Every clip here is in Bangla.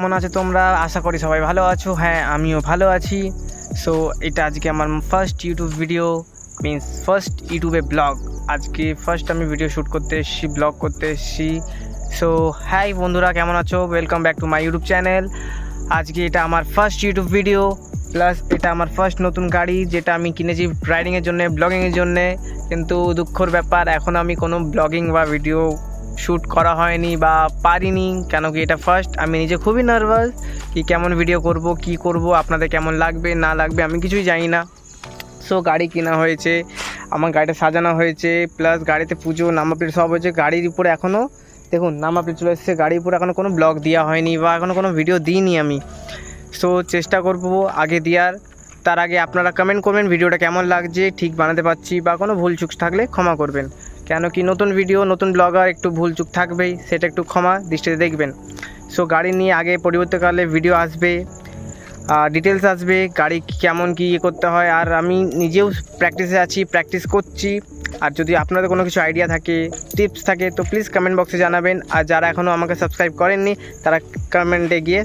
কেমন আছো তোমরা? আশা করি সবাই ভালো আছো। হ্যাঁ, আমিও ভালো আছি। সো এটা আজকে আমার first YouTube video, means first ইউটিউবে ব্লগ। আজকে ফার্স্ট আমি ভিডিও শ্যুট করতে এসেছি, ব্লগ করতে এসেছি। সো হাই বন্ধুরা, কেমন আছো? Welcome back to my YouTube channel. আজকে এটা আমার ফার্স্ট ইউটিউব ভিডিও, প্লাস এটা আমার ফার্স্ট নতুন গাড়ি যেটা আমি কিনেছি রাইডিংয়ের জন্যে, ব্লগিংয়ের জন্যে। কিন্তু দুঃখের ব্যাপার, এখন আমি কোনো ব্লগিং বা ভিডিও শ্যুট করা হয়নি বা পারিনি, কেন কি এটা ফার্স্ট। আমি নিজে খুবই নার্ভাস কি কেমন ভিডিও করব, কি করব, আপনাদের কেমন লাগবে না লাগবে আমি কিছুই জানি না। সো গাড়ি কেনা হয়েছে, আমার গাড়িটা সাজানো হয়েছে, প্লাস গাড়িতে পুজো নাম্বার প্লেট সব হয়েছে। গাড়ির উপরে এখনও দেখুন নাম্বার প্লেট চলে এসেছে, গাড়ির উপরে এখনও কোনো ব্লগ দেওয়া হয়নি বা এখনও কোনো ভিডিও দিইনি আমি। সো চেষ্টা করব আগে দেওয়ার। তার আগে আপনারা কমেন্ট করবেন ভিডিওটা কেমন লাগছে, ঠিক বানাতে পারছি বা কোনো ভুল চুক থাকলে ক্ষমা করবেন। কেন কি নতুন ভিডিও, নতুন ব্লগার, একটু ভুল চুক থাকবেই, সেটা একটু ক্ষমা দৃষ্টিতে দেখবেন। সো গাড়ি নিয়ে আগে পরিবর্তনকালে ভিডিও আসবে, ডিটেলস আসবে, গাড়ি কেমন কী ইয়ে করতে হয়। আর আমি নিজেও প্র্যাকটিসে আছি, প্র্যাকটিস করছি। আর যদি আপনাদের কোনো কিছু আইডিয়া থাকে, টিপস থাকে, তো প্লিজ কমেন্ট বক্সে জানাবেন। আর যারা এখনও আমাকে সাবস্ক্রাইব করেননি তারা কমেন্টে গিয়ে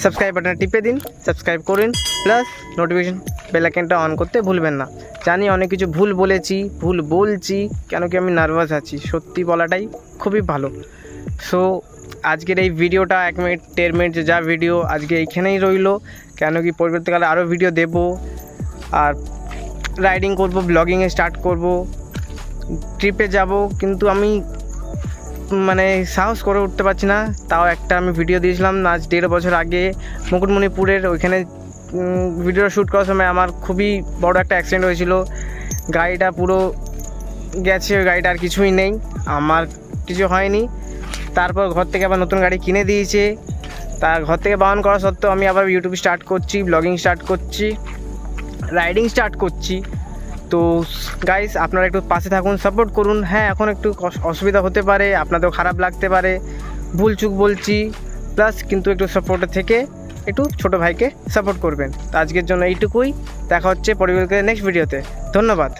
সাবস্ক্রাইব বাটনে টিপে দিন, সাবস্ক্রাইব করুন, প্লাস নোটিফিকেশন বেল আইকনটা অন করতে ভুলবেন না। জানি অনেক কিছু ভুল বলছি, কেন কি আমি নার্ভাস আছি, সত্যি বলাটাই খুবই ভালো। সো আজকের এই ভিডিওটা 1 মিনিট 1.5 মিনিট যা ভিডিও আজকে এইখানেই রইলো। কেন কি পরবর্তীকালে আরও ভিডিও দেব, আর রাইডিং করব, ব্লগিংয়ে স্টার্ট করব, ট্রিপে যাব। কিন্তু আমি সাহস করে উঠতে পারছি না। তাও একটা আমি ভিডিও দিয়েছিলাম আজ 1.5 বছর আগে মুকুটমণিপুরের, ওইখানে ভিডিওটা শ্যুট করার সময় আমার খুবই বড় একটা অ্যাক্সিডেন্ট হয়েছিল। গাড়িটা পুরো গেছে, ওই গাড়িটা আর কিছুই নেই, আমার কিছু হয়নি। তারপর ঘর থেকে আবার নতুন গাড়ি কিনে দিয়েছে। তার ঘর থেকে বারণ করা সত্ত্বেও আমি আবার ইউটিউব স্টার্ট করছি, ব্লগিং স্টার্ট করছি, রাইডিং স্টার্ট করছি। তো গাইস, আপনারা একটু পাশে থাকুন, সাপোর্ট করুন। হ্যাঁ, এখন একটু অসুবিধা হতে পারে, আপনাদেরও খারাপ লাগতে পারে, ভুল চুক বলছি, প্লাস কিন্তু একটু সাপোর্টে থেকে একটু ছোটো ভাইকে সাপোর্ট করবেন। তো আজকের জন্য এইটুকুই, দেখা হচ্ছে পরবর্তী নেক্সট ভিডিওতে। ধন্যবাদ।